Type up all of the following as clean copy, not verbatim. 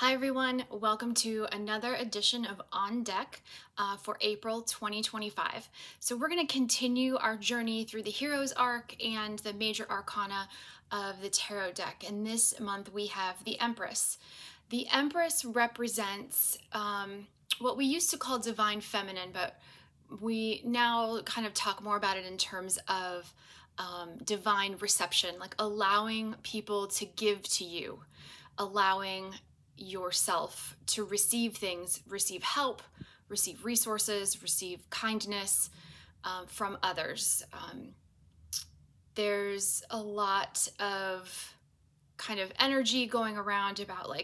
Hi everyone, welcome to another edition of On Deck for April 2025. So we're going to continue our journey through the Heroes arc and the major arcana of the tarot deck. And this month we have the Empress. The Empress represents what we used to call divine feminine, but we now kind of talk more about it in terms of divine reception, like allowing people to give to you, allowing yourself to receive things, receive help, receive resources, receive kindness from others. There's a lot of kind of energy going around about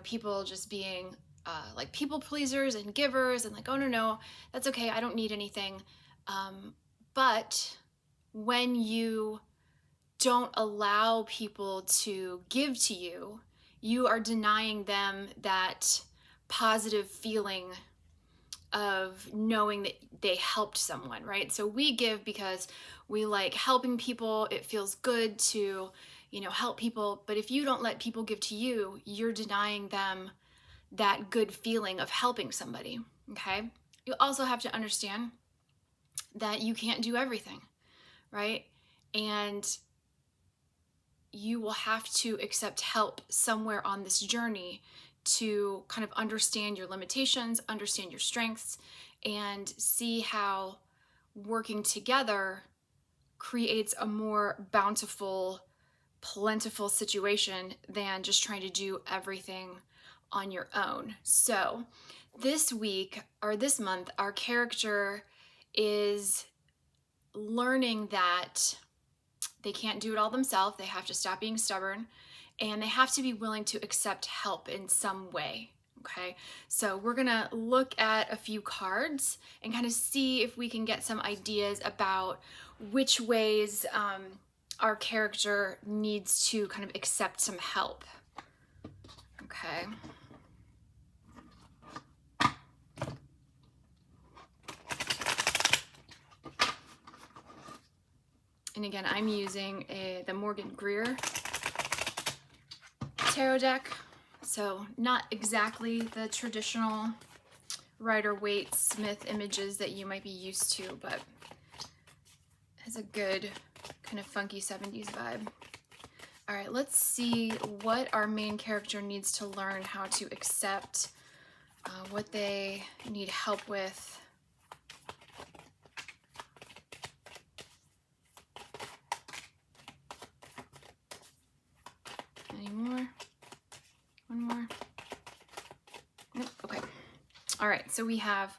people just being like people pleasers and givers and like, oh, no, that's okay. I don't need anything. But when you don't allow people to give to you, you are denying them that positive feeling of knowing that they helped someone, right? So we give because we like helping people. It feels good to, help people. But if you don't let people give to you, you're denying them that good feeling of helping somebody, okay? You also have to understand that you can't do everything, right? And you will have to accept help somewhere on this journey to kind of understand your limitations, understand your strengths, and see how working together creates a more bountiful, plentiful situation than just trying to do everything on your own. So this week or this month, our character is learning that they can't do it all themselves. They have to stop being stubborn and they have to be willing to accept help in some way. Okay, so we're gonna look at a few cards and kind of see if we can get some ideas about which ways our character needs to kind of accept some help. Okay. And again, I'm using the Morgan Greer tarot deck. So not exactly the traditional Rider-Waite Smith images that you might be used to, but has a good kind of funky 70s vibe. All right, let's see what our main character needs to learn how to accept, what they need help with. Any more? One more? Nope, okay. All right, so we have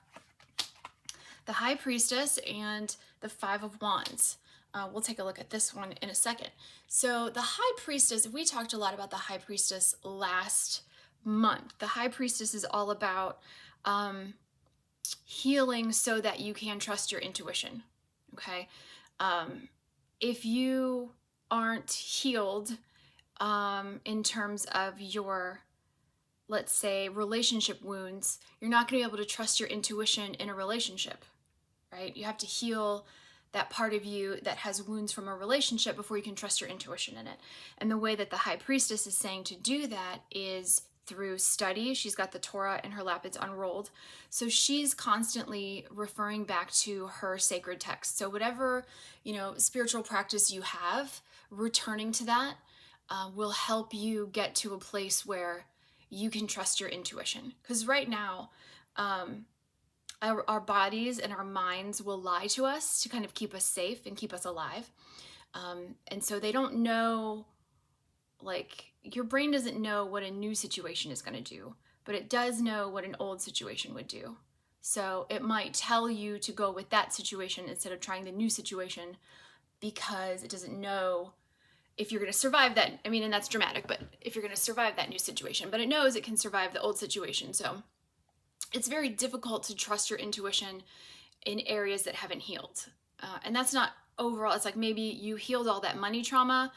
the High Priestess and the Five of Wands. We'll take a look at this one in a second. So the High Priestess, we talked a lot about the High Priestess last month. The High Priestess is all about healing so that you can trust your intuition, okay? If you aren't healed in terms of your, let's say, relationship wounds, you're not going to be able to trust your intuition in a relationship, right? You have to heal that part of you that has wounds from a relationship before you can trust your intuition in it. And the way that the High Priestess is saying to do that is through study. She's got the Torah in her lap, it's unrolled. So she's constantly referring back to her sacred text. So whatever, spiritual practice you have, returning to that will help you get to a place where you can trust your intuition. Because right now, our bodies and our minds will lie to us to kind of keep us safe and keep us alive. And so they don't know, like, your brain doesn't know what a new situation is going to do, but it does know what an old situation would do. So it might tell you to go with that situation instead of trying the new situation because it doesn't know if you're going to survive that. I mean, and that's dramatic, but if you're going to survive that new situation, but it knows it can survive the old situation. So it's very difficult to trust your intuition in areas that haven't healed. And that's not overall, it's like maybe you healed all that money trauma,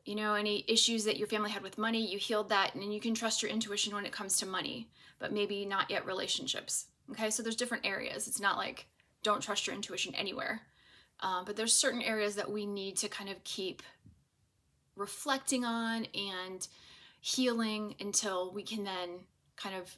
any issues that your family had with money, you healed that, and you can trust your intuition when it comes to money, but maybe not yet relationships. Okay, so there's different areas. It's not like don't trust your intuition anywhere. But there's certain areas that we need to kind of keep reflecting on and healing until we can then kind of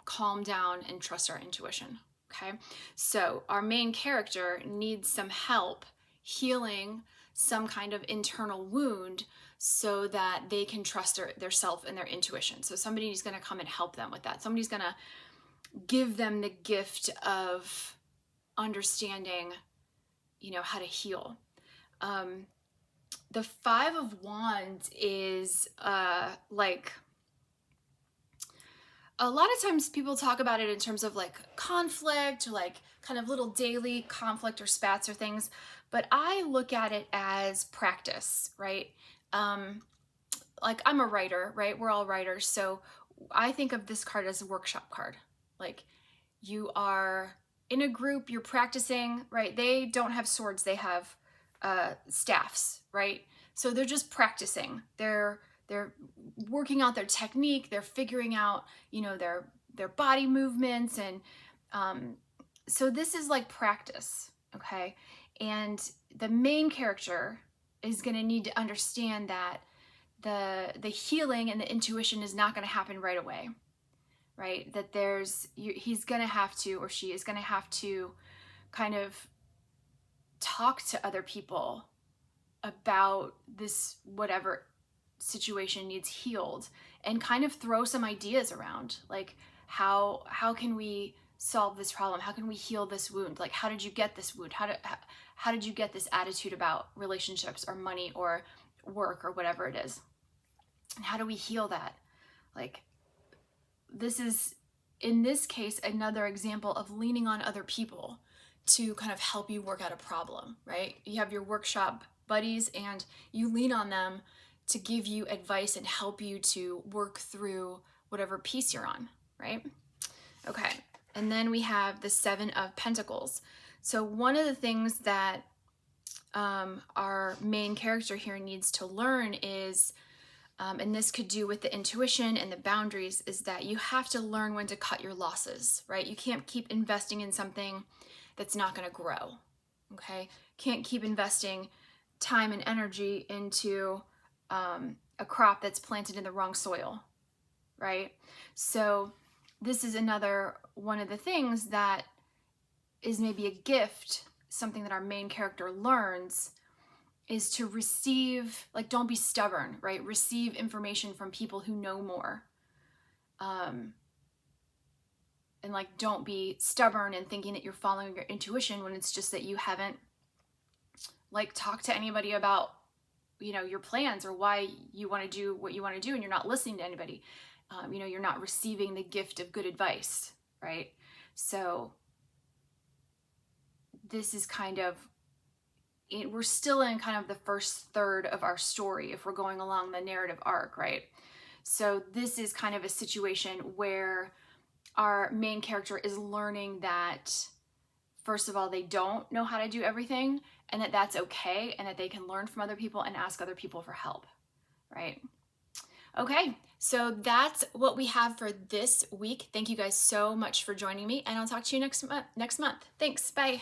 calm down and trust our intuition. Okay, so our main character needs some help healing some kind of internal wound so that they can trust their self and their intuition. So somebody's going to come and help them with that. Somebody's going to give them the gift of understanding, how to heal. The Five of Wands is like, a lot of times people talk about it in terms of like conflict or like kind of little daily conflict or spats or things, but I look at it as practice, right? Like I'm a writer, right? We're all writers. So I think of this card as a workshop card. Like you are in a group, you're practicing, right? They don't have swords, they have staffs, right? So they're just practicing. They're working out their technique. They're figuring out, their body movements. And so this is like practice, okay? And the main character is going to need to understand that the healing and the intuition is not going to happen right away, right? That he's going to have to, or she is going to have to kind of talk to other people about this, whatever situation needs healed, and kind of throw some ideas around, like how can we solve this problem? How can we heal this wound? Like, how did you get this wound? How did you get this attitude about relationships or money or work or whatever it is? And how do we heal that? Like, this is, in this case, another example of leaning on other people to kind of help you work out a problem, right? You have your workshop buddies and you lean on them to give you advice and help you to work through whatever piece you're on, right? Okay, and then we have the Seven of Pentacles. So one of the things that our main character here needs to learn is, and this could do with the intuition and the boundaries, is that you have to learn when to cut your losses, right? You can't keep investing in something that's not going to grow, okay? Can't keep investing time and energy into a crop that's planted in the wrong soil, right? So this is another one of the things that is maybe a gift, something that our main character learns, is to receive, like, don't be stubborn, right? Receive information from people who know more. And like, don't be stubborn and thinking that you're following your intuition when it's just that you haven't like talked to anybody about, your plans or why you want to do what you want to do, and you're not listening to anybody. You're not receiving the gift of good advice, right? So this is kind of, we're still in kind of the first third of our story if we're going along the narrative arc, right? So this is kind of a situation where our main character is learning that, first of all, they don't know how to do everything, and that that's okay, and that they can learn from other people and ask other people for help, right? Okay, so that's what we have for this week. Thank you guys so much for joining me, and I'll talk to you next month. Thanks, bye.